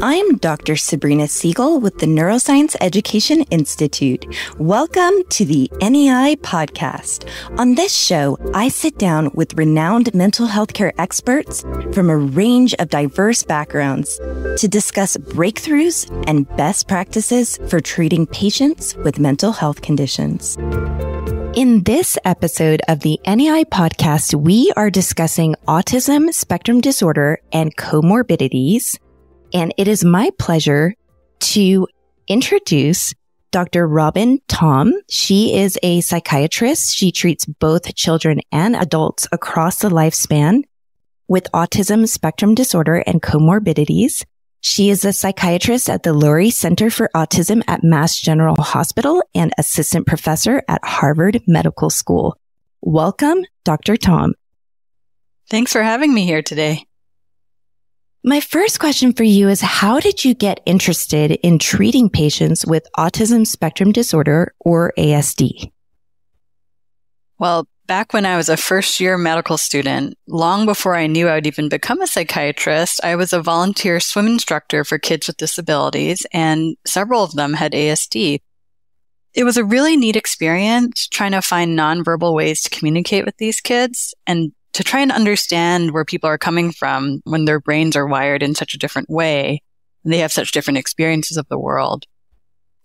I'm Dr. Sabrina Siegel with the Neuroscience Education Institute. Welcome to the NEI podcast. On this show, I sit down with renowned mental health care experts from a range of diverse backgrounds to discuss breakthroughs and best practices for treating patients with mental health conditions. In this episode of the NEI podcast, we are discussing autism spectrum disorder and comorbidities. And it is my pleasure to introduce Dr. Robyn Thom. She is a psychiatrist. She treats both children and adults across the lifespan with autism spectrum disorder and comorbidities. She is a psychiatrist at the Lurie Center for Autism at Mass General Hospital and assistant professor at Harvard Medical School. Welcome, Dr. Thom. Thanks for having me here today. My first question for you is, how did you get interested in treating patients with autism spectrum disorder or ASD? Well, back when I was a first-year medical student, long before I knew I would even become a psychiatrist, I was a volunteer swim instructor for kids with disabilities, and several of them had ASD. It was a really neat experience trying to find nonverbal ways to communicate with these kids and to try and understand where people are coming from when their brains are wired in such a different way and they have such different experiences of the world.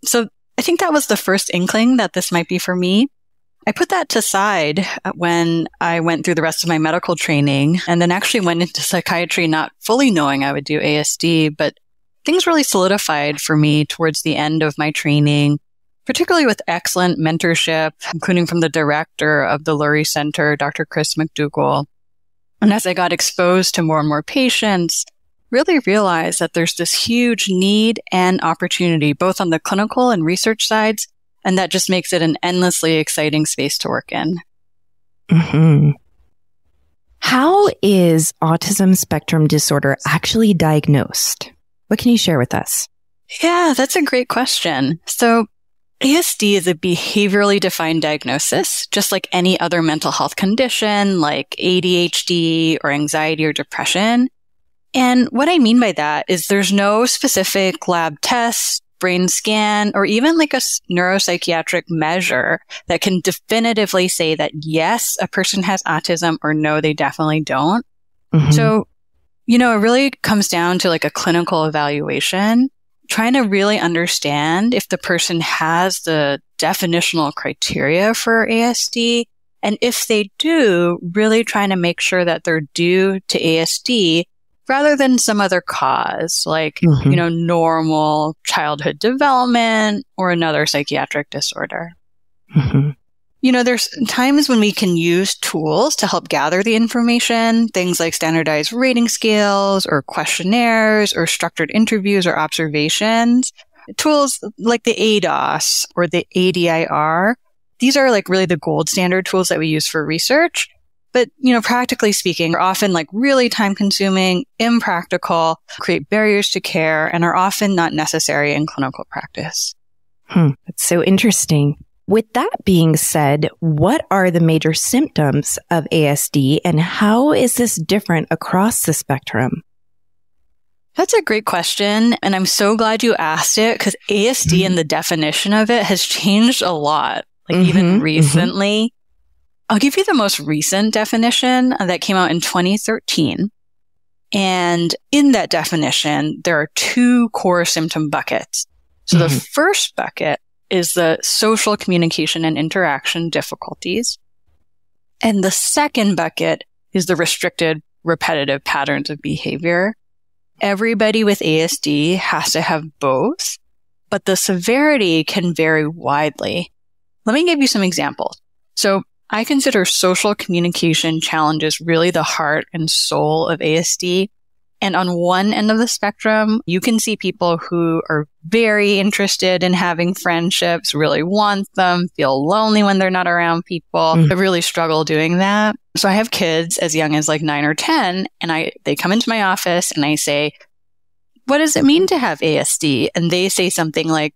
So I think that was the first inkling that this might be for me. I put that to side when I went through the rest of my medical training and then actually went into psychiatry not fully knowing I would do ASD, but things really solidified for me towards the end of my training, particularly with excellent mentorship, including from the director of the Lurie Center, Dr. Chris McDougall. And as I got exposed to more and more patients, really realized that there's this huge need and opportunity, both on the clinical and research sides, and that just makes it an endlessly exciting space to work in. Mm-hmm. How is autism spectrum disorder actually diagnosed? What can you share with us? Yeah, that's a great question. So ASD is a behaviorally defined diagnosis, just like any other mental health condition like ADHD or anxiety or depression. And what I mean by that is there's no specific lab test, brain scan, or even like a neuropsychiatric measure that can definitively say that yes, a person has autism or no, they definitely don't. Mm-hmm. So, it really comes down to like a clinical evaluation, trying to really understand if the person has the definitional criteria for ASD. And if they do, really trying to make sure that they're due to ASD rather than some other cause, like, normal childhood development or another psychiatric disorder. Mm-hmm. There's times when we can use tools to help gather the information, things like standardized rating scales or questionnaires or structured interviews or observations. Tools like the ADOS or the ADIR, these are like really the gold standard tools that we use for research. But, practically speaking, are often like really time consuming, impractical, create barriers to care, and are often not necessary in clinical practice. That's so interesting. With that being said, what are the major symptoms of ASD and how is this different across the spectrum? That's a great question. And I'm so glad you asked it because ASD and the definition of it has changed a lot, even recently. I'll give you the most recent definition that came out in 2013. And in that definition, there are two core symptom buckets. So the first bucket is the social communication and interaction difficulties. And the second bucket is the restricted, repetitive patterns of behavior. Everybody with ASD has to have both, but the severity can vary widely. Let me give you some examples. So I consider social communication challenges really the heart and soul of ASD. And on one end of the spectrum, you can see people who are very interested in having friendships, really want them, feel lonely when they're not around people, but really struggle doing that. So I have kids as young as like 9 or 10, and they come into my office and I say, what does it mean to have ASD? And they say something like,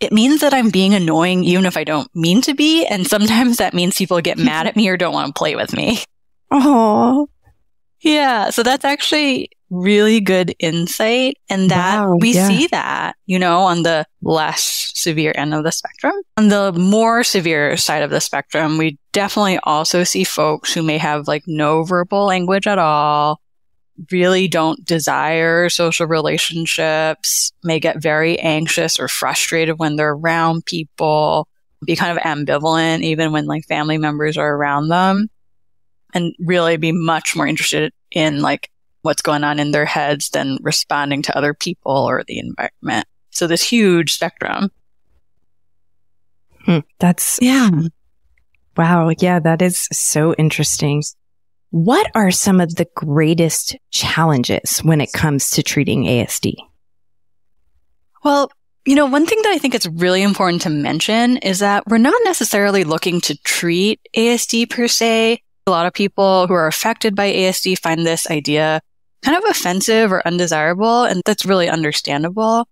it means that I'm being annoying even if I don't mean to be. And sometimes that means people get mad at me or don't want to play with me. Oh. Yeah. So that's actually really good insight, and that we see that, on the less severe end of the spectrum. On the more severe side of the spectrum, we definitely also see folks who may have like no verbal language at all, really don't desire social relationships, may get very anxious or frustrated when they're around people, be kind of ambivalent even when like family members are around them, and really be much more interested in like what's going on in their heads than responding to other people or the environment. So this huge spectrum. That's, wow. Yeah, that is so interesting. What are some of the greatest challenges when it comes to treating ASD? Well, one thing that I think it's really important to mention is that we're not necessarily looking to treat ASD per se. A lot of people who are affected by ASD find this idea kind of offensive or undesirable, and that's really understandable.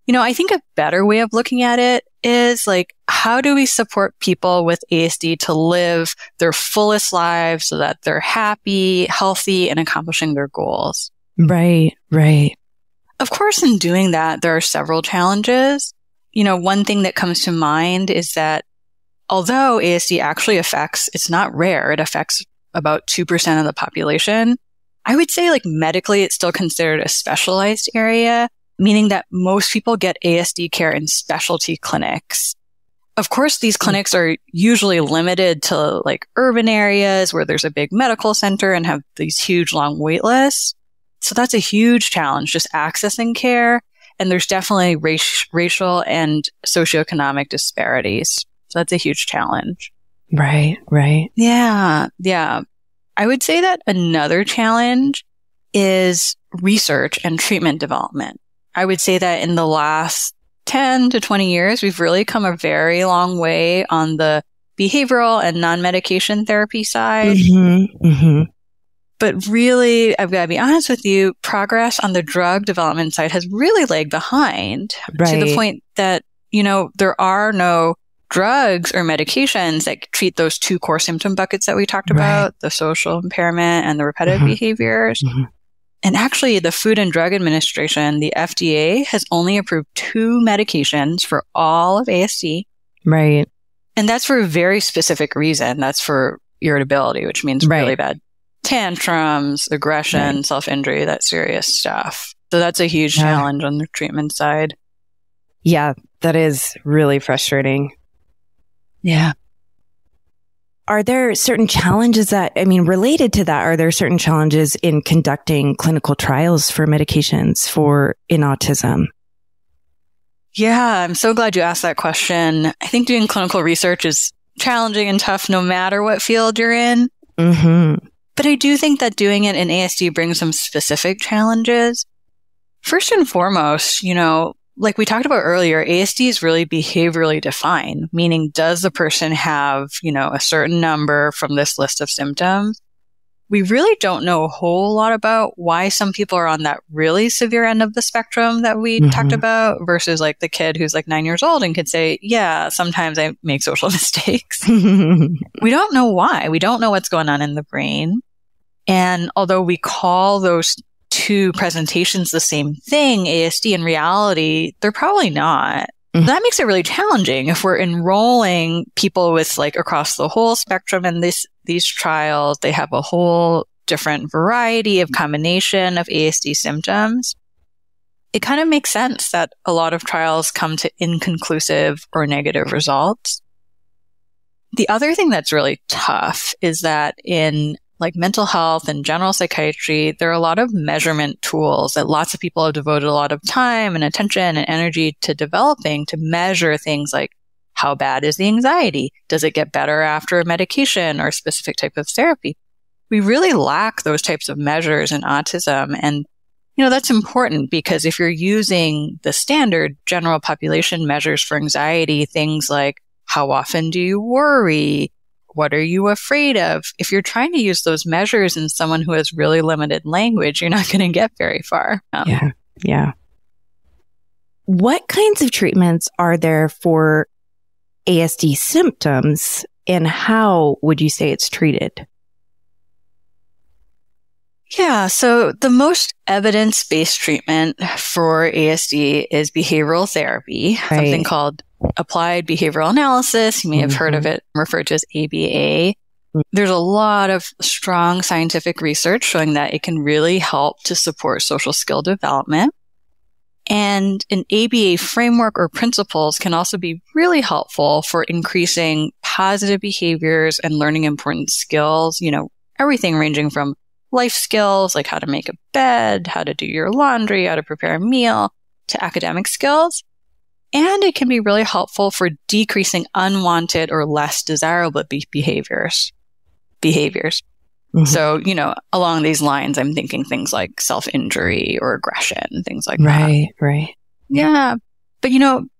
I think a better way of looking at it is like, how do we support people with ASD to live their fullest lives so that they're happy, healthy, and accomplishing their goals? Right. Of course, in doing that, there are several challenges. One thing that comes to mind is that although ASD actually it's not rare, it affects about 2% of the population. I would say like medically, it's still considered a specialized area, meaning that most people get ASD care in specialty clinics. Of course, these clinics are usually limited to like urban areas where there's a big medical center and have these huge long wait lists. So that's a huge challenge, just accessing care. And there's definitely racial and socioeconomic disparities. So that's a huge challenge. Right. Yeah. I would say that another challenge is research and treatment development. I would say that in the last 10 to 20 years, we've really come a very long way on the behavioral and non-medication therapy side. But really, I've got to be honest with you, progress on the drug development side has really lagged behind to the point that, there are no drugs or medications that treat those two core symptom buckets that we talked about, the social impairment and the repetitive behaviors. And actually, the Food and Drug Administration, the FDA, has only approved 2 medications for all of ASD. Right. And that's for a very specific reason. That's for irritability, which means really bad tantrums, aggression, self-injury, that serious stuff. So that's a huge challenge on the treatment side. Yeah, that is really frustrating. Yeah. Are there certain challenges related to that, are there certain challenges in conducting clinical trials for medications in autism? Yeah, I'm so glad you asked that question. I think doing clinical research is challenging and tough no matter what field you're in. But I do think that doing it in ASD brings some specific challenges. First and foremost, like we talked about earlier, ASD is really behaviorally defined, meaning does the person have, a certain number from this list of symptoms? We really don't know a whole lot about why some people are on that really severe end of the spectrum that we talked about versus like the kid who's like 9 years old and could say, yeah, sometimes I make social mistakes. We don't know why. We don't know what's going on in the brain. And although we call those 2 presentations the same thing, ASD, in reality, they're probably not. That makes it really challenging if we're enrolling people with like across the whole spectrum in these trials. They have a whole different variety of combination of ASD symptoms. It kind of makes sense that a lot of trials come to inconclusive or negative results. The other thing that's really tough is that in like mental health and general psychiatry, there are a lot of measurement tools that lots of people have devoted a lot of time and attention and energy to developing to measure things like how bad is the anxiety? Does it get better after a medication or a specific type of therapy? We really lack those types of measures in autism. And, that's important because if you're using the standard general population measures for anxiety, things like how often do you worry? What are you afraid of? If you're trying to use those measures in someone who has really limited language, you're not going to get very far. Yeah. What kinds of treatments are there for ASD symptoms and how would you say it's treated? Yeah, so the most evidence-based treatment for ASD is behavioral therapy, something called applied behavioral analysis. You may have heard of it referred to as ABA. There's a lot of strong scientific research showing that it can really help to support social skill development. And an ABA framework or principles can also be really helpful for increasing positive behaviors and learning important skills, everything ranging from life skills, like how to make a bed, how to do your laundry, how to prepare a meal, to academic skills. And it can be really helpful for decreasing unwanted or less desirable behaviors. So, along these lines, I'm thinking things like self-injury or aggression, things like that. Right. Yeah. But,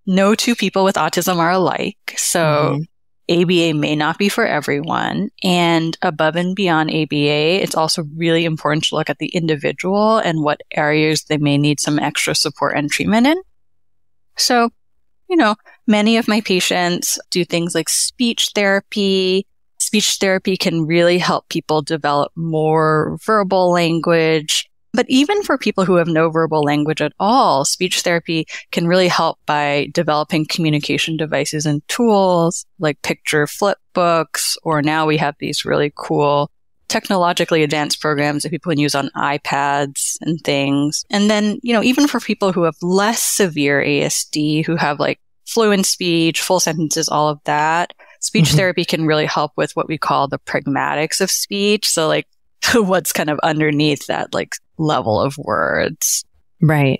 no two people with autism are alike. So ABA may not be for everyone. And above and beyond ABA, it's also really important to look at the individual and what areas they may need some extra support and treatment in. So, many of my patients do things like speech therapy. Speech therapy can really help people develop more verbal language. But even for people who have no verbal language at all, speech therapy can really help by developing communication devices and tools like picture flip books, or now we have these really cool technologically advanced programs that people can use on iPads and things. And then, even for people who have less severe ASD, who have like fluent speech, full sentences, all of that, speech therapy can really help with what we call the pragmatics of speech. So like what's kind of underneath that like level of words. Right.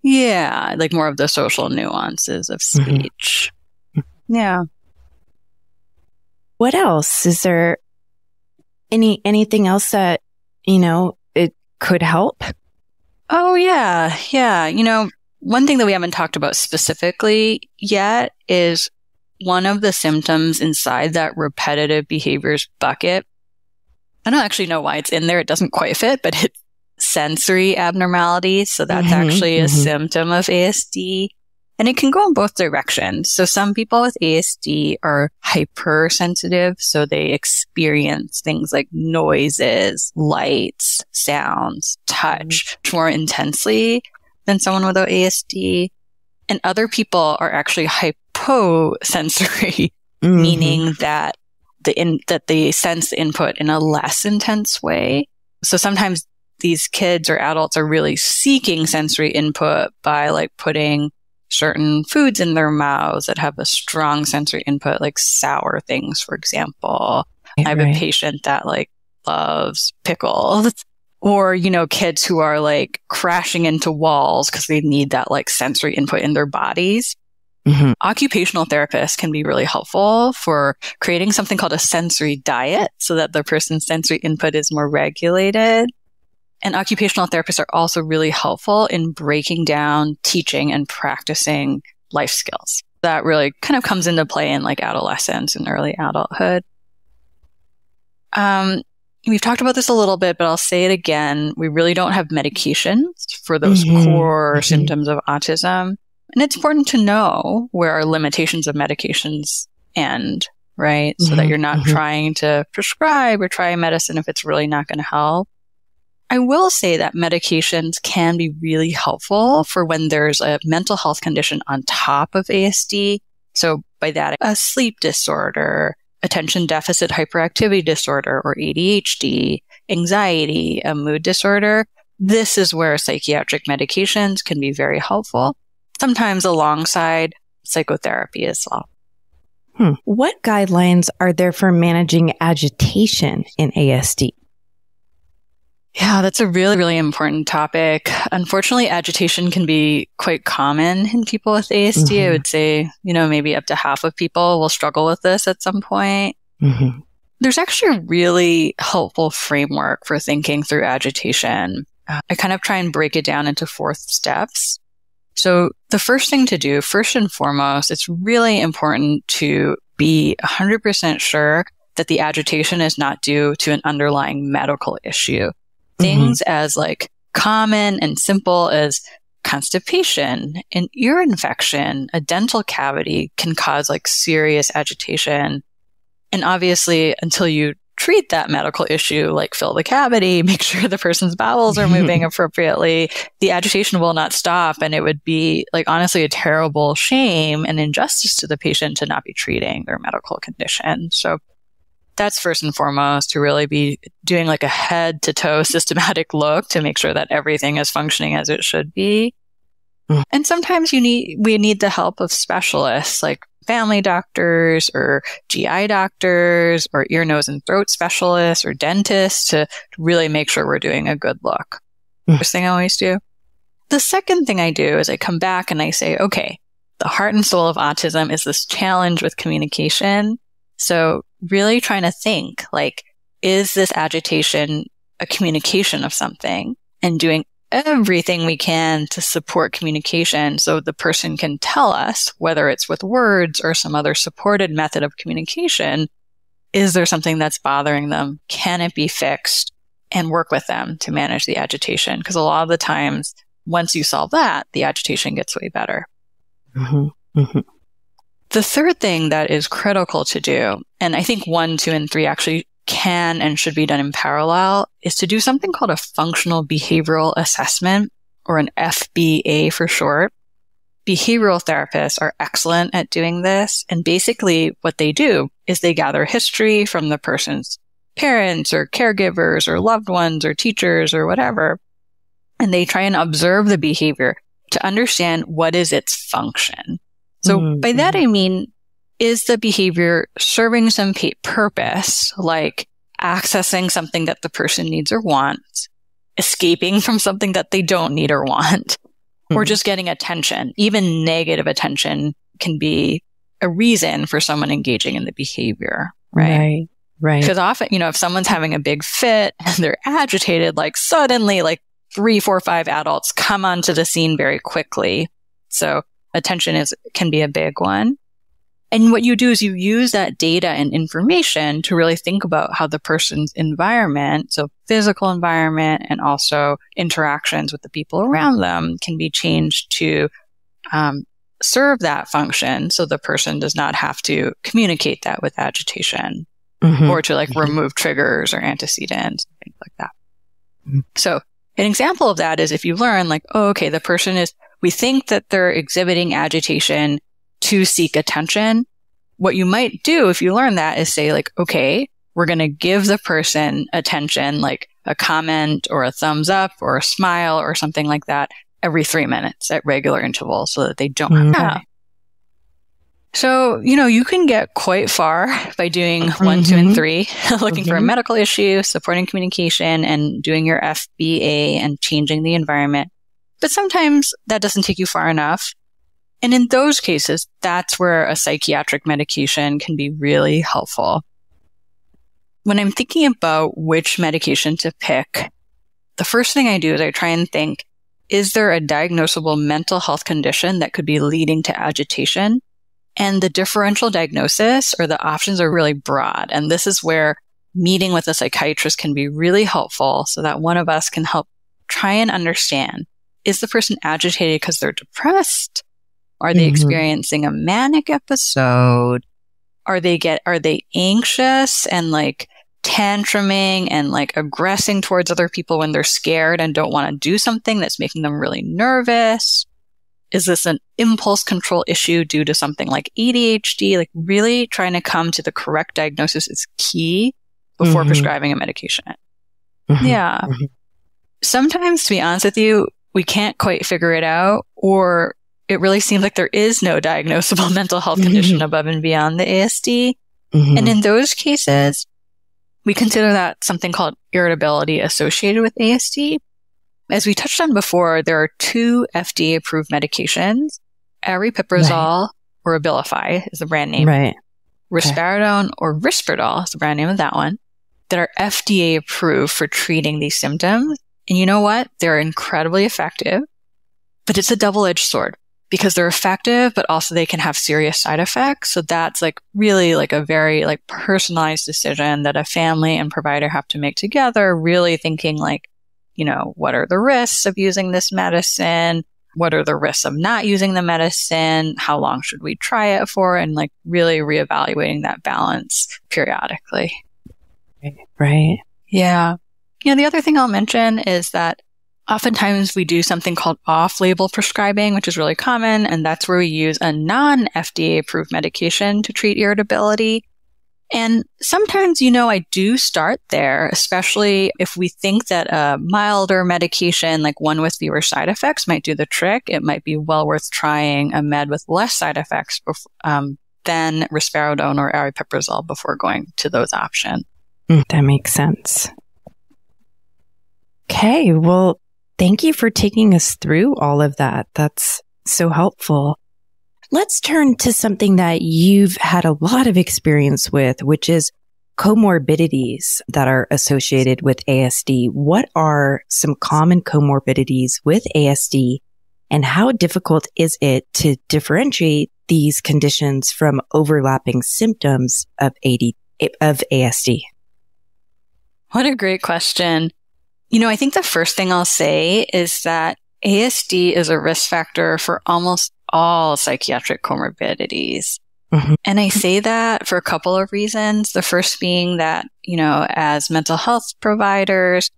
Yeah. Like more of the social nuances of speech. Yeah. What else? Is there anything else that, it could help? Oh, yeah. Yeah. One thing that we haven't talked about specifically yet is one of the symptoms inside that repetitive behaviors bucket. I don't actually know why it's in there. It doesn't quite fit, but it's sensory abnormalities. So that's actually a symptom of ASD. And it can go in both directions. So some people with ASD are hypersensitive. So they experience things like noises, lights, sounds, touch more intensely than someone without ASD. And other people are actually hyposensory, meaning that they sense the input in a less intense way. So sometimes these kids or adults are really seeking sensory input by like putting certain foods in their mouths that have a strong sensory input, like sour things, for example. I have a patient that like loves pickles. Or, kids who are like crashing into walls because they need that like sensory input in their bodies. Occupational therapists can be really helpful for creating something called a sensory diet so that the person's sensory input is more regulated. And occupational therapists are also really helpful in breaking down, teaching, and practicing life skills. That really kind of comes into play in like adolescence and early adulthood. We've talked about this a little bit, but I'll say it again. We really don't have medications for those core symptoms of autism. And it's important to know where our limitations of medications end, right? So that you're not trying to prescribe or try a medicine if it's really not going to help. I will say that medications can be really helpful for when there's a mental health condition on top of ASD. So by that, a sleep disorder, attention deficit hyperactivity disorder, or ADHD, anxiety, a mood disorder. This is where psychiatric medications can be very helpful, sometimes alongside psychotherapy as well. What guidelines are there for managing agitation in ASD? Yeah, that's a really, really important topic. Unfortunately, agitation can be quite common in people with ASD. I would say, maybe up to half of people will struggle with this at some point. There's actually a really helpful framework for thinking through agitation. I kind of try and break it down into 4 steps. So the first thing to do, first and foremost, it's really important to be 100% sure that the agitation is not due to an underlying medical issue. Things as like common and simple as constipation, an ear infection, a dental cavity can cause like serious agitation. And obviously, until you treat that medical issue, like fill the cavity, make sure the person's bowels are moving appropriately, the agitation will not stop. And it would be like, honestly, a terrible shame and injustice to the patient to not be treating their medical condition. So that's first and foremost, to really be doing like a head to toe systematic look to make sure that everything is functioning as it should be. And sometimes we need the help of specialists like family doctors or GI doctors or ear, nose, and throat specialists or dentists to really make sure we're doing a good look. First thing I always do. The second thing I do is I come back and I say, okay, the heart and soul of autism is this challenge with communication. So really trying to think, like, is this agitation a communication of something? And doing everything we can to support communication so the person can tell us, whether it's with words or some other supported method of communication, is there something that's bothering them? Can it be fixed? And work with them to manage the agitation. Because a lot of the times, once you solve that, the agitation gets way better. The third thing that is critical to do, and I think 1, 2, and 3 actually can and should be done in parallel, is to do something called a functional behavioral assessment, or an FBA for short. Behavioral therapists are excellent at doing this. And basically what they do is they gather history from the person's parents or caregivers or loved ones or teachers or whatever. And they try and observe the behavior to understand what is its function. So by that, I mean, is the behavior serving some purpose, like accessing something that the person needs or wants, escaping from something that they don't need or want, or just getting attention? Even negative attention can be a reason for someone engaging in the behavior, right? Right. Because often, if someone's having a big fit and they're agitated, like suddenly, like 3, 4, 5 adults come onto the scene very quickly. So attention can be a big one. And what you do is you use that data and information to really think about how the person's environment, so physical environment and also interactions with the people around them, can be changed to serve that function so the person does not have to communicate that with agitation or to like remove triggers or antecedents, things like that. So an example of that is if you learn like, oh, okay, the person we think that they're exhibiting agitation to seek attention. What you might do if you learn that is say like, okay, we're going to give the person attention, like a comment or a thumbs up or a smile or something like that every 3 minutes at regular intervals so that they don't have. So, you can get quite far by doing 1, 2, and 3, looking for a medical issue, supporting communication, and doing your FBA and changing the environment. But sometimes that doesn't take you far enough. And in those cases, that's where a psychiatric medication can be really helpful. When I'm thinking about which medication to pick, the first thing I do is I try and think, is there a diagnosable mental health condition that could be leading to agitation? And the differential diagnosis or the options are really broad. And this is where meeting with a psychiatrist can be really helpful so that one of us can help try and understand, is the person agitated because they're depressed? Are they experiencing a manic episode? Are they anxious and like tantruming and like aggressing towards other people when they're scared and don't want to do something that's making them really nervous? Is this an impulse control issue due to something like ADHD? Like really trying to come to the correct diagnosis is key before prescribing a medication. Yeah. Sometimes, to be honest with you, we can't quite figure it out, or it really seems like there is no diagnosable mental health condition above and beyond the ASD. And in those cases, we consider that something called irritability associated with ASD. As we touched on before, there are 2 FDA-approved medications, aripiprazole or Abilify is the brand name. Risperidone or Risperdal is the brand name of that one, that are FDA-approved for treating these symptoms. And you know what? They're incredibly effective, but it's a double-edged sword because they're effective, but also they can have serious side effects. So that's like really like a very like personalized decision that a family and provider have to make together, really thinking like, what are the risks of using this medicine? What are the risks of not using the medicine? How long should we try it for? And like really reevaluating that balance periodically. Right. Yeah. The other thing I'll mention is that oftentimes we do something called off-label prescribing, which is really common, and that's where we use a non-FDA approved medication to treat irritability. And sometimes, I do start there, especially if we think that a milder medication, like one with fewer side effects, might do the trick. It might be well worth trying a med with less side effects than risperidone or aripiprazole before going to those options. That makes sense. Okay, well, thank you for taking us through all of that. That's so helpful. Let's turn to something that you've had a lot of experience with, which is comorbidities that are associated with ASD. What are some common comorbidities with ASD, and how difficult is it to differentiate these conditions from overlapping symptoms of ASD? What a great question. I think the first thing I'll say is that ASD is a risk factor for almost all psychiatric comorbidities. Mm-hmm. And I say that for a couple of reasons. The first being that, as mental health providers,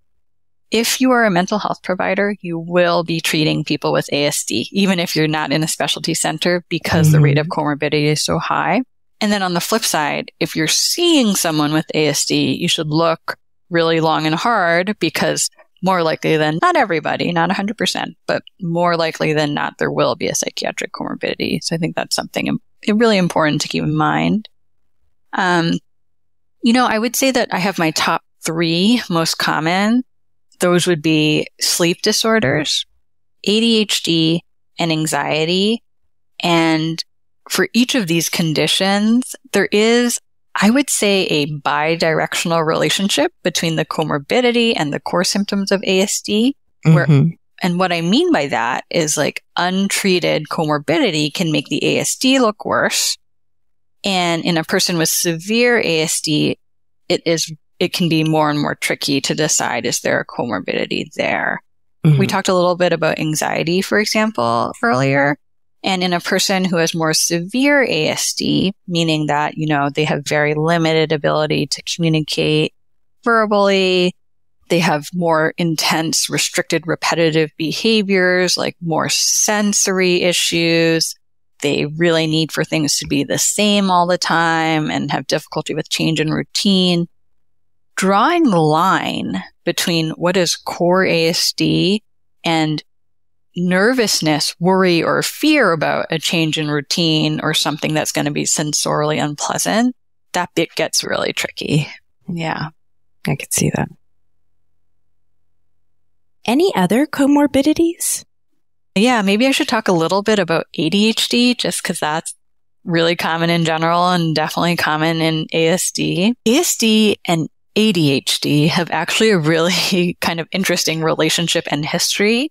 if you are a mental health provider, you will be treating people with ASD, even if you're not in a specialty center, because the rate of comorbidity is so high. And then on the flip side, if you're seeing someone with ASD, you should look really long and hard, because more likely than not everybody, not 100%, but more likely than not, there will be a psychiatric comorbidity. So I think that's something really important to keep in mind. I would say that I have my top 3 most common. Those would be sleep disorders, ADHD, and anxiety. And for each of these conditions, there is, I would say, a bidirectional relationship between the comorbidity and the core symptoms of ASD. And what I mean by that is, like, untreated comorbidity can make the ASD look worse. And in a person with severe ASD, it can be more and more tricky to decide, is there a comorbidity there? We talked a little bit about anxiety, for example, earlier. And in a person who has more severe ASD, meaning that, they have very limited ability to communicate verbally, they have more intense, restricted, repetitive behaviors, like more sensory issues. They really need for things to be the same all the time and have difficulty with change in routine. Drawing the line between what is core ASD and nervousness, worry, or fear about a change in routine or something that's going to be sensorially unpleasant, that bit gets really tricky. Yeah. I could see that. Any other comorbidities? Yeah, maybe I should talk a little bit about ADHD, just because that's really common in general and definitely common in ASD. ASD and ADHD have actually a really kind of interesting relationship and history,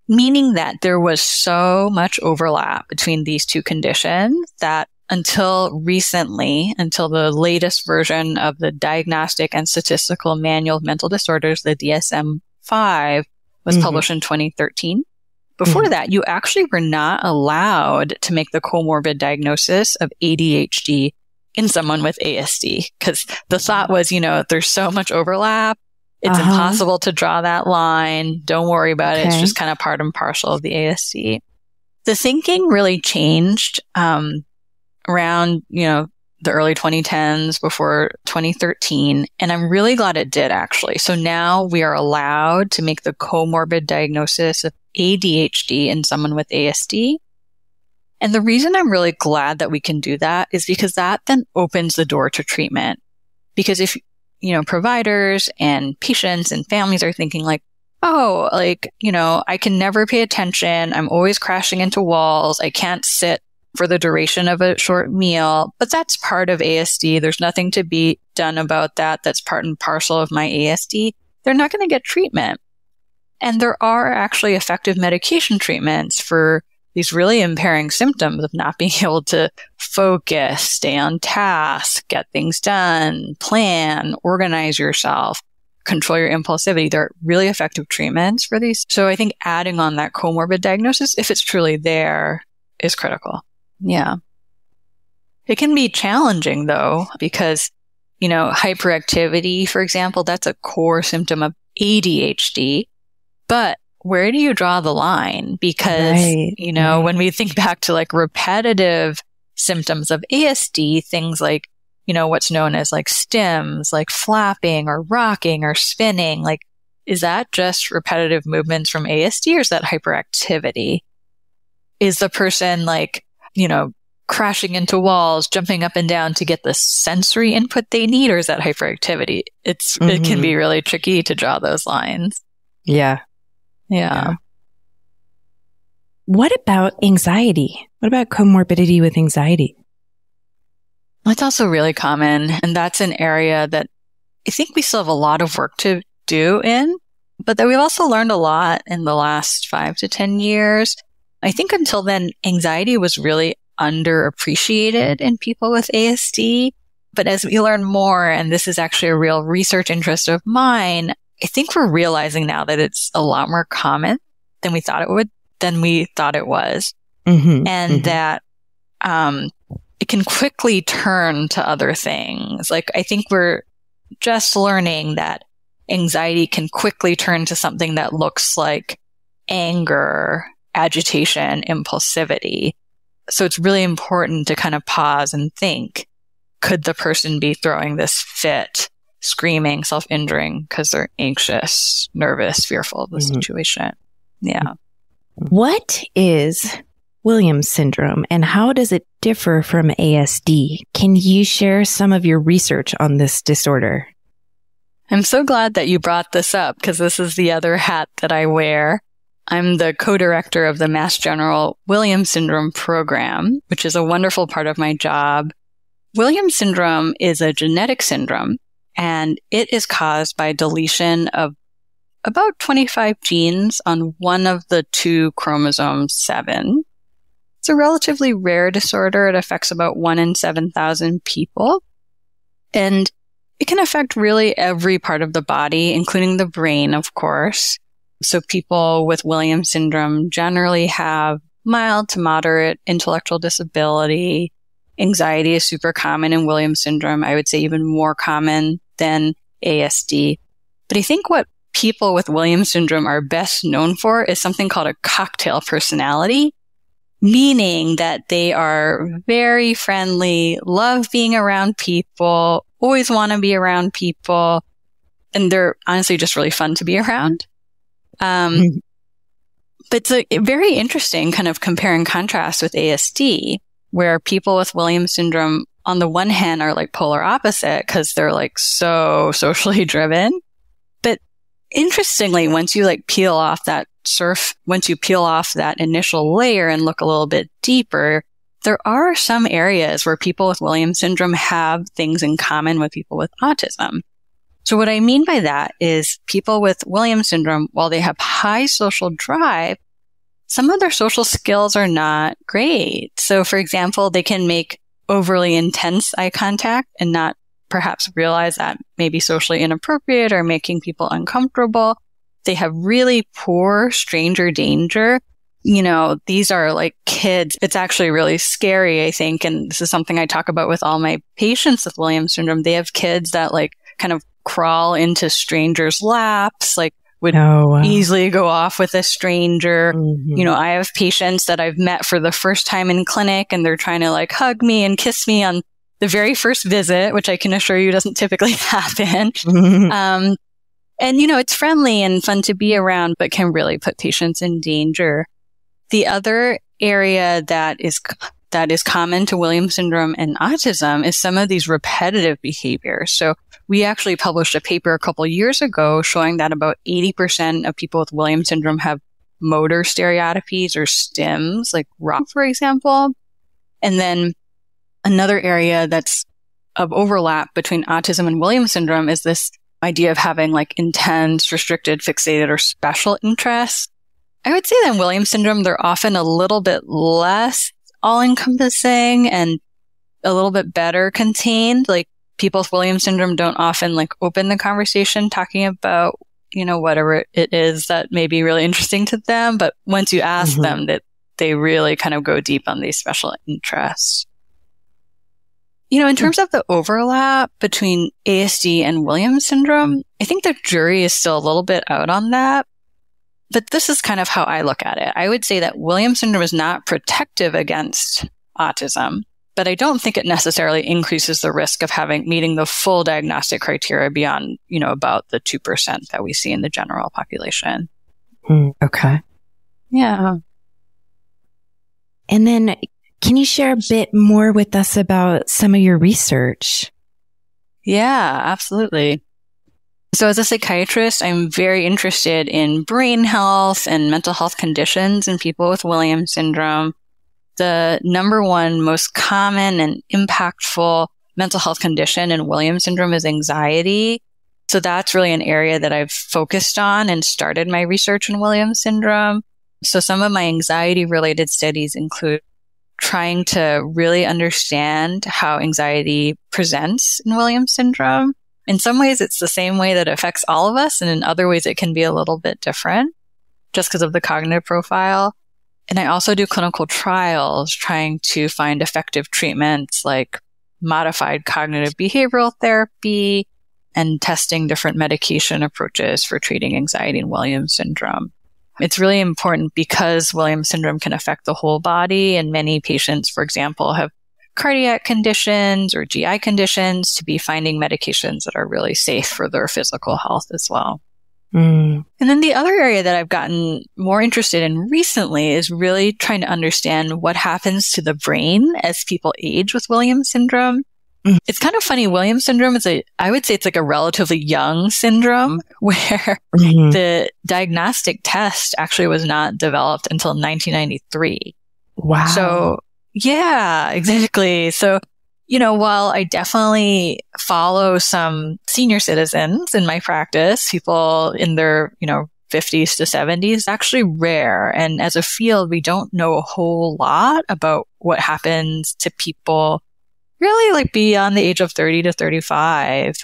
meaning that there was so much overlap between these two conditions that until recently, until the latest version of the Diagnostic and Statistical Manual of Mental Disorders, the DSM-5, was published in 2013. Before that, you actually were not allowed to make the comorbid diagnosis of ADHD in someone with ASD, because the thought was, there's so much overlap. It's impossible to draw that line. Don't worry about it. It's just kind of part and parcel of the ASD. The thinking really changed around, the early 2010s, before 2013. And I'm really glad it did, actually. So now we are allowed to make the comorbid diagnosis of ADHD in someone with ASD. And the reason I'm really glad that we can do that is because that then opens the door to treatment. Because if providers and patients and families are thinking like, I can never pay attention. I'm always crashing into walls. I can't sit for the duration of a short meal, but that's part of ASD. There's nothing to be done about that. That's part and parcel of my ASD. They're not going to get treatment. And there are actually effective medication treatments for these really impairing symptoms of not being able to focus, stay on task, get things done, plan, organize yourself, control your impulsivity. There are really effective treatments for these. So I think adding on that comorbid diagnosis, if it's truly there, is critical. Yeah. It can be challenging, though, because hyperactivity, for example, that's a core symptom of ADHD. But where do you draw the line? Because, when we think back to like repetitive symptoms of ASD, things like, what's known as like stims, like flapping or rocking or spinning, like, is that just repetitive movements from ASD or is that hyperactivity? Is the person like, crashing into walls, jumping up and down to get the sensory input they need, or is that hyperactivity? It can be really tricky to draw those lines. Yeah. Yeah. What about anxiety? What about comorbidity with anxiety? That's also really common. And that's an area that I think we still have a lot of work to do in, but that we've also learned a lot in the last 5 to 10 years. I think until then, anxiety was really underappreciated in people with ASD. But as we learn more, and this is actually a real research interest of mine, I think we're realizing now that it's a lot more common than we thought it was. And that it can quickly turn to other things. Like, I think we're just learning that anxiety can quickly turn to something that looks like anger, agitation, impulsivity. So it's really important to kind of pause and think, could the person be throwing this fit, screaming, self-injuring because they're anxious, nervous, fearful of the situation? Yeah. What is Williams syndrome and how does it differ from ASD? Can you share some of your research on this disorder? I'm so glad that you brought this up because this is the other hat that I wear. I'm the co-director of the Mass General Williams Syndrome Program, which is a wonderful part of my job. Williams syndrome is a genetic syndrome, and it is caused by deletion of about 25 genes on one of the 2 chromosomes 7. It's a relatively rare disorder. It affects about 1 in 7,000 people. And it can affect really every part of the body, including the brain, of course. So people with Williams syndrome generally have mild to moderate intellectual disability. Anxiety is super common in Williams syndrome. I would say even more common than ASD. But I think what people with Williams syndrome are best known for is something called a cocktail personality, meaning that they are very friendly, love being around people, always want to be around people, and they're honestly just really fun to be around. But it's a very interesting kind of compare and contrast with ASD, where people with Williams syndrome, on the one hand, are like polar opposite because they're like so socially driven. But interestingly, once you peel off that initial layer and look a little bit deeper, there are some areas where people with Williams syndrome have things in common with people with autism. So what I mean by that is people with Williams syndrome, while they have high social drive, some of their social skills are not great. So for example, they can make overly intense eye contact and not perhaps realize that may be socially inappropriate or making people uncomfortable. They have really poor stranger danger. These are like kids. It's actually really scary, I think. And this is something I talk about with all my patients with Williams syndrome. They have kids that kind of crawl into strangers' laps, would easily go off with a stranger. I have patients that I've met for the first time in clinic and they're trying to hug me and kiss me on the very first visit, which I can assure you doesn't typically happen. And, it's friendly and fun to be around, but can really put patients in danger. The other area that is common to Williams syndrome and autism is some of these repetitive behaviors. So we actually published a paper a couple years ago showing that about 80% of people with Williams syndrome have motor stereotypies or stims, like rock, for example. And then another area that's of overlap between autism and Williams syndrome is this idea of having intense, restricted, fixated, or special interests. I would say that in Williams syndrome, they're often a little bit less all-encompassing and a little bit better contained. People with Williams syndrome don't often open the conversation talking about, whatever it is that may be really interesting to them. But once you ask them, that they really kind of go deep on these special interests. In terms of the overlap between ASD and Williams syndrome, I think the jury is still a little bit out on that. But this is kind of how I look at it. I would say that Williams syndrome is not protective against autism, but I don't think it necessarily increases the risk of meeting the full diagnostic criteria beyond, about the 2% that we see in the general population. Okay. Yeah. And then can you share a bit more with us about some of your research? Yeah, absolutely. So as a psychiatrist, I'm very interested in brain health and mental health conditions in people with Williams syndrome. The number one most common and impactful mental health condition in Williams syndrome is anxiety. So that's really an area that I've focused on and started my research in Williams syndrome. So some of my anxiety-related studies include trying to really understand how anxiety presents in Williams syndrome. In some ways, it's the same way that it affects all of us, and in other ways, it can be a little bit different just because of the cognitive profile. And I also do clinical trials trying to find effective treatments like modified cognitive behavioral therapy and testing different medication approaches for treating anxiety in Williams syndrome. It's really important because Williams syndrome can affect the whole body, and many patients, for example, have cardiac conditions or GI conditions to be finding medications that are really safe for their physical health as well. And then the other area that I've gotten more interested in recently is really trying to understand what happens to the brain as people age with Williams syndrome. It's kind of funny. Williams syndrome I would say it's like a relatively young syndrome where the diagnostic test actually was not developed until 1993. Wow. So yeah, exactly. So, while I definitely follow some senior citizens in my practice, people in their, 50s to 70s, actually rare. And as a field, we don't know a whole lot about what happens to people really like beyond the age of 30 to 35.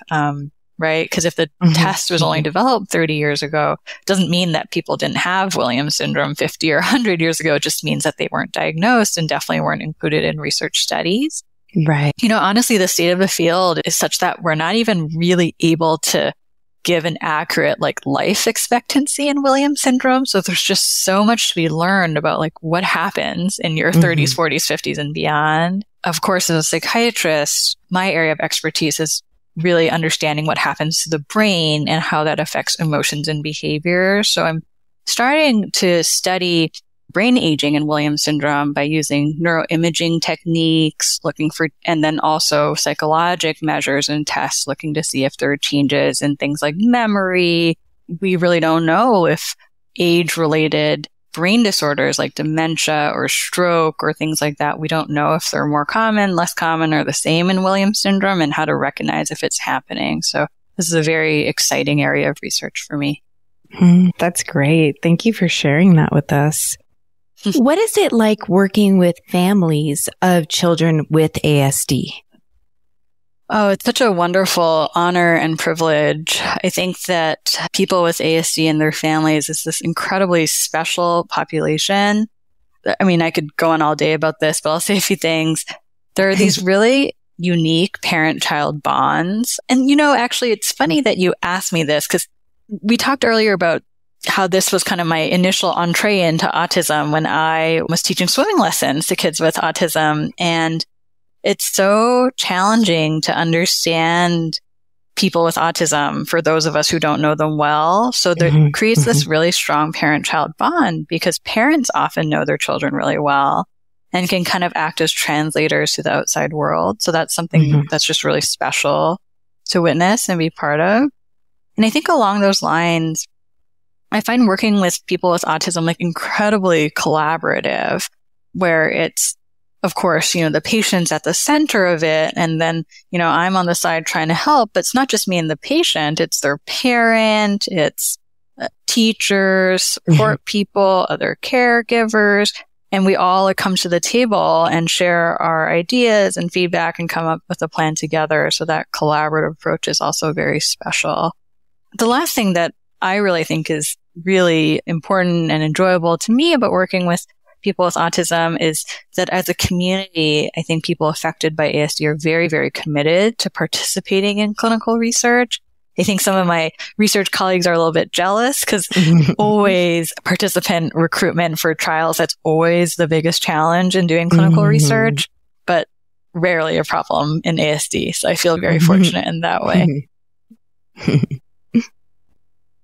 Right? Because if the test was only developed 30 years ago, it doesn't mean that people didn't have Williams syndrome 50 or 100 years ago. It just means that they weren't diagnosed and definitely weren't included in research studies. Right. Honestly, the state of the field is such that we're not even really able to give an accurate life expectancy in Williams syndrome. So there's just so much to be learned about what happens in your 30s, 40s, 50s and beyond. Of course, as a psychiatrist, my area of expertise is really understanding what happens to the brain and how that affects emotions and behavior. So I'm starting to study brain aging in Williams syndrome by using neuroimaging techniques, and then also psychologic measures and tests, looking to see if there are changes in things like memory. We really don't know if age-related brain disorders like dementia or stroke or things like that, we don't know if they're more common, less common, or the same in Williams syndrome and how to recognize if it's happening. So this is a very exciting area of research for me. That's great. Thank you for sharing that with us. What is it like working with families of children with ASD? Oh, it's such a wonderful honor and privilege. I think that people with ASD and their families is this incredibly special population. I mean, I could go on all day about this, but I'll say a few things. There are these really unique parent-child bonds. And, actually, it's funny that you asked me this because we talked earlier about how this was kind of my initial entree into autism when I was teaching swimming lessons to kids with autism. And it's so challenging to understand people with autism for those of us who don't know them well. So that creates this really strong parent-child bond because parents often know their children really well and can kind of act as translators to the outside world. So that's something that's just really special to witness and be part of. And I think along those lines, I find working with people with autism incredibly collaborative, where it's, of course, the patient's at the center of it. And then, I'm on the side trying to help, but it's not just me and the patient. It's their parent, it's teachers, support people, other caregivers. And we all come to the table and share our ideas and feedback and come up with a plan together. So that collaborative approach is also very special. The last thing that I really think is really important and enjoyable to me about working with people with autism is that as a community, I think people affected by ASD are very, very committed to participating in clinical research. I think some of my research colleagues are a little bit jealous because always participant recruitment for trials, that's always the biggest challenge in doing clinical research, but rarely a problem in ASD. So I feel very fortunate in that way.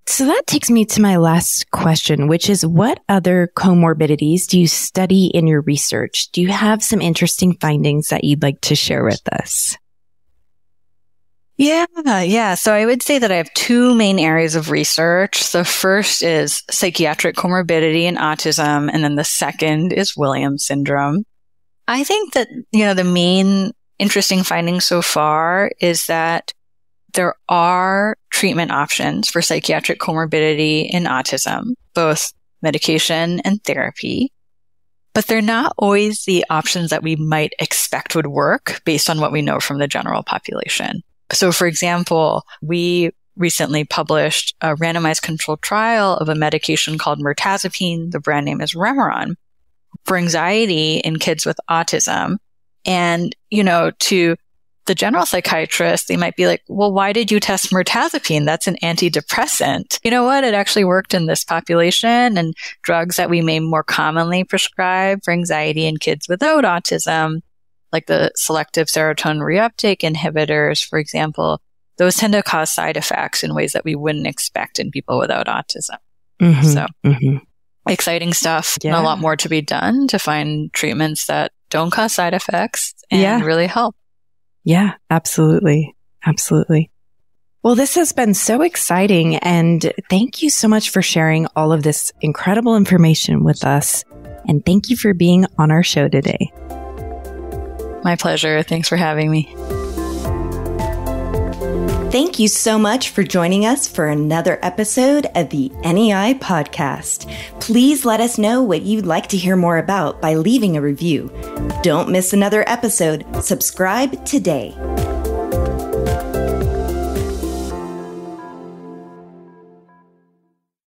So that takes me to my last question, which is what other comorbidities do you study in your research? Do you have some interesting findings that you'd like to share with us? Yeah. So I would say that I have two main areas of research. The first is psychiatric comorbidity and autism, and then the second is Williams syndrome. I think that, the main interesting finding so far is that there are treatment options for psychiatric comorbidity in autism, both medication and therapy, but they're not always the options that we might expect would work based on what we know from the general population. So, for example, we recently published a randomized controlled trial of a medication called mirtazapine, the brand name is Remeron, for anxiety in kids with autism. And, to the general psychiatrist, they might be like, well, why did you test mirtazapine? That's an antidepressant. You know what? It actually worked in this population, and drugs that we may more commonly prescribe for anxiety in kids without autism, like the selective serotonin reuptake inhibitors, for example, those tend to cause side effects in ways that we wouldn't expect in people without autism. Exciting stuff, and a lot more to be done to find treatments that don't cause side effects and really help. Yeah, absolutely. Absolutely. Well, this has been so exciting, and thank you so much for sharing all of this incredible information with us. And thank you for being on our show today. My pleasure. Thanks for having me. Thank you so much for joining us for another episode of the NEI podcast. Please let us know what you'd like to hear more about by leaving a review. Don't miss another episode. Subscribe today.